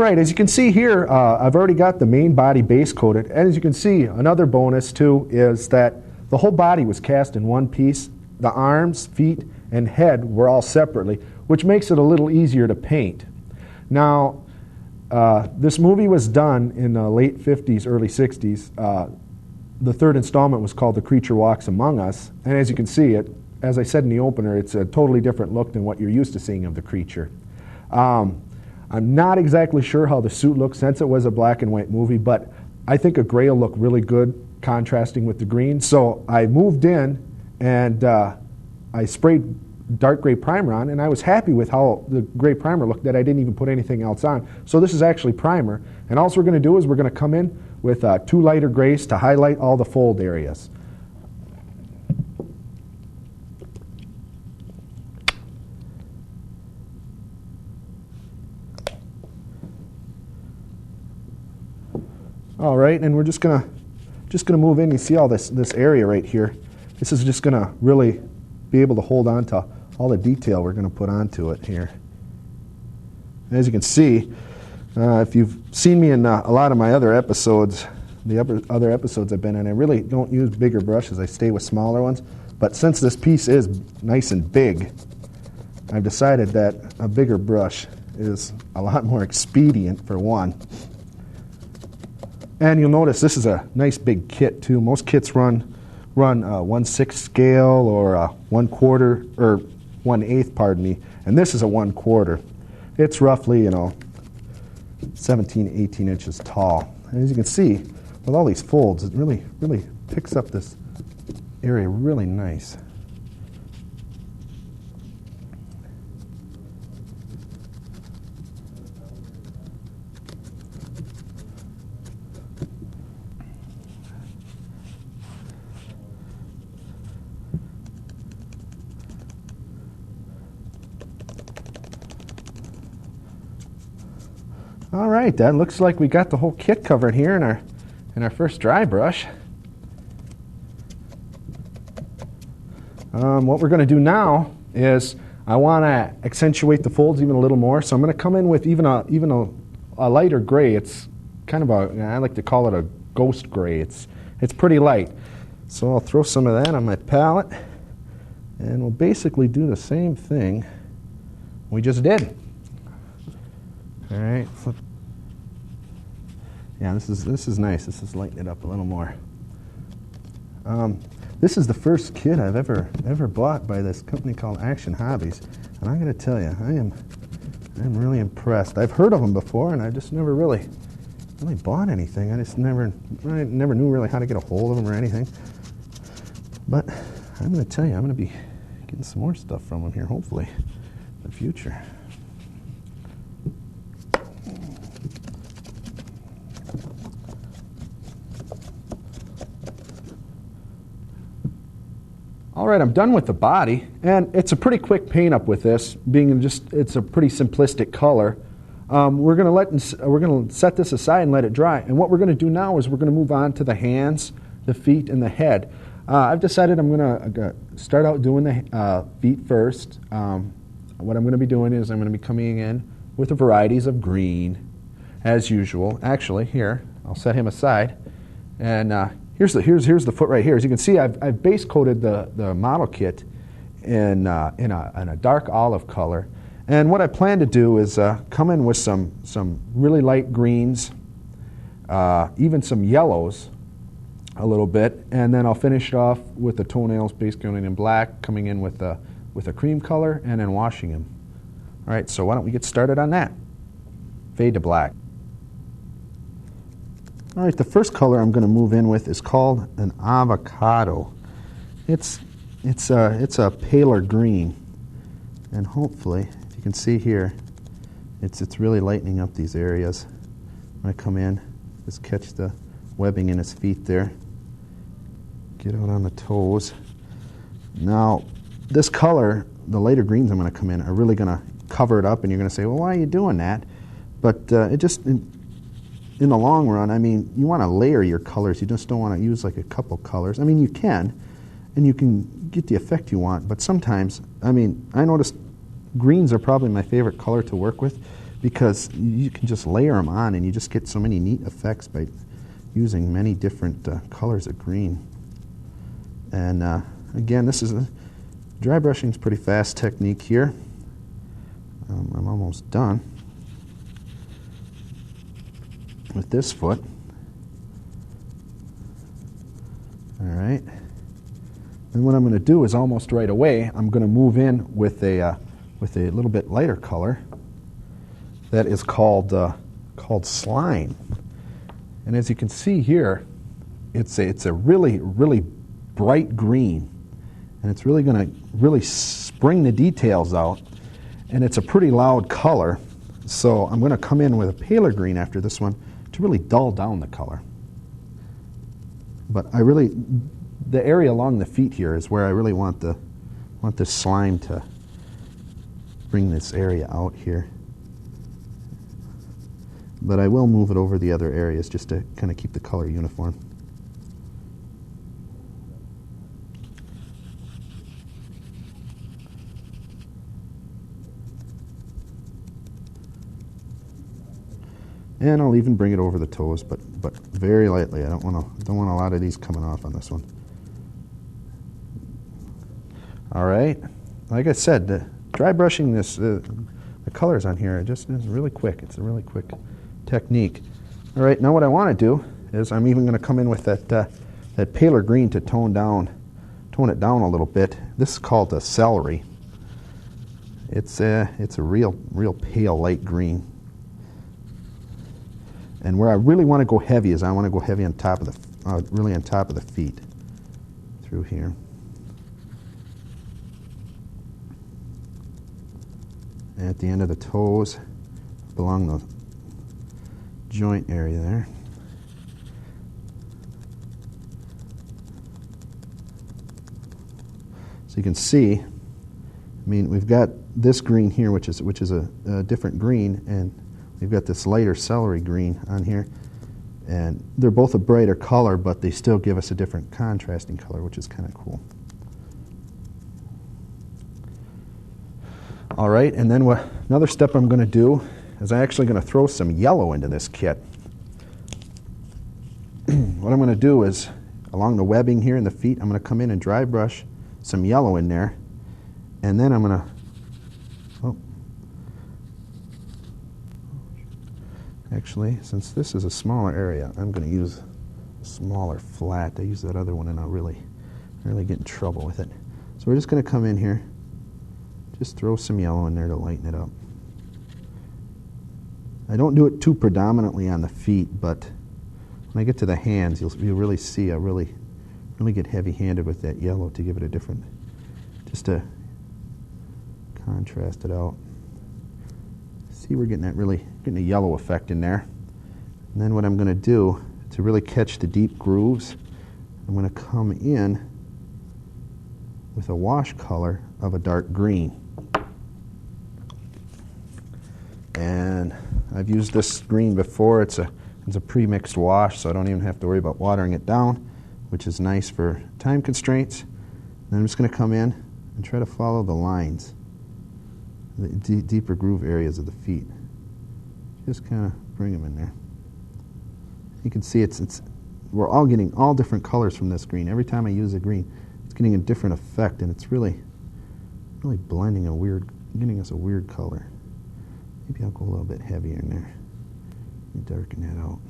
right, as you can see here, I've already got the main body base coated. And as you can see, another bonus too is that the whole body was cast in one piece. The arms, feet, and head were all separately, which makes it a little easier to paint. Now, this movie was done in the late 50s, early 60s. The third installment was called The Creature Walks Among Us. And as you can see, as I said in the opener, it's a totally different look than what you're used to seeing of the creature. I'm not exactly sure how the suit looks since it was a black and white movie, but I think a gray will look really good contrasting with the green. So I moved in and I sprayed dark gray primer on, and I was happy with how the gray primer looked that I didn't even put anything else on. So this is actually primer, and all we're going to do is we're going to come in with 2 lighter grays to highlight all the fold areas. All right, and we're just gonna move in. You see all this area right here. This is just gonna really be able to hold on to all the detail we're gonna put onto it here. And as you can see, if you've seen me in a lot of my other episodes, other episodes I've been in, I really don't use bigger brushes. I stay with smaller ones. But since this piece is nice and big, I've decided that a bigger brush is a lot more expedient for one. And you'll notice this is a nice big kit too. Most kits run 1/6 scale or 1/4 or 1/8, pardon me. And this is a 1/4. It's roughly 17, 18 inches tall. And as you can see, with all these folds, it really picks up this area really nice. All right, that looks like we got the whole kit covered here in our first dry brush. What we're going to do now is I want to accentuate the folds even a little more, so I'm going to come in with even a lighter gray. It's kind of I like to call it a ghost gray. It's pretty light. So I'll throw some of that on my palette, and we'll basically do the same thing we just did. All right, flip. Yeah, this is nice. This is lighting it up a little more. This is the first kit I've ever bought by this company called Action Hobbies, and I'm going to tell you, I'm really impressed. I've heard of them before, and I just never really bought anything. I just never knew really how to get a hold of them or anything. But I'm going to tell you, I'm going to be getting some more stuff from them here, hopefully, in the future. All right, I'm done with the body, and it's a pretty quick paint up with this, it's a pretty simplistic color. We're going to set this aside and let it dry. And what we're going to do now is we're going to move on to the hands, the feet, and the head. I've decided I'm going to start out doing the feet first. What I'm going to be doing is I'm going to be coming in with the varieties of green, as usual. Actually, here, I'll set him aside, and here's the foot right here. As you can see, I've base coated the model kit in a dark olive color. And what I plan to do is come in with some really light greens, even some yellows a little bit, and then I'll finish it off with the toenails base coating in black, coming in with a cream color, and then washing them. All right, so why don't we get started on that? Fade to black. All right, the first color I'm going to move in with is called an avocado. It's a paler green, and hopefully, if you can see here, it's really lightening up these areas. When I come in, just catch the webbing in his feet there. Get out on the toes. Now, this color, the lighter greens I'm going to come in, are really going to cover it up, and you're going to say, well, why are you doing that? But in the long run, I mean, you want to layer your colors. You just don't want to use like a couple colors. I mean, you can, and you can get the effect you want, but sometimes, I mean, I noticed greens are probably my favorite color to work with because you can just layer them on and you just get so many neat effects by using many different colors of green. And again, this is dry brushing is a pretty fast technique here. I'm almost done with this foot. All right. And what I'm going to do is almost right away, I'm going to move in with a little bit lighter color that is called slime. And as you can see here, it's a really, really bright green, and it's really going to really bring the details out, and it's a pretty loud color. So I'm going to come in with a paler green after this one to really dull down the color. But the area along the feet here is where I really want the slime to bring this area out here. But I will move it over the other areas just to kind of keep the color uniform. And I'll even bring it over the toes, but very lightly. I don't want a lot of these coming off on this one. All right, like I said, dry brushing this, the colors on here is really quick. It's a really quick technique. All right, now what I want to do is I'm even going to come in with that paler green to tone it down a little bit. This is called a celery. It's a real pale light green. And where I really want to go heavy is I want to go heavy on top of really on top of the feet through here. And at the end of the toes, along the joint area there. So you can see, I mean, we've got this green here, which is a different green, and we've got this lighter celery green on here, and they're both a brighter color, but they still give us a different contrasting color, which is kind of cool. All right, and then another step I'm going to do is I'm actually going to throw some yellow into this kit. What I'm going to do is, along the webbing here in the feet, I'm going to come in and dry brush some yellow in there, and then I'm going to, actually, since this is a smaller area, I'm going to use a smaller flat. I use that other one and I'll really get in trouble with it. So we're just going to come in here, just throw some yellow in there to lighten it up. I don't do it too predominantly on the feet, but when I get to the hands, you'll really see I really get heavy-handed with that yellow to give it a different, just to contrast it out. See, we're getting a yellow effect in there. And then what I'm going to do to really catch the deep grooves, I'm going to come in with a wash color of a dark green. And I've used this green before. It's a pre-mixed wash, so I don't even have to worry about watering it down, which is nice for time constraints. And I'm just going to come in and try to follow the lines, the deeper groove areas of the feet. Just kind of bring them in there. You can see we're all getting all different colors from this green. Every time I use a green, it's getting a different effect, and it's really blending getting us a weird color. Maybe I'll go a little bit heavier in there and darken that out.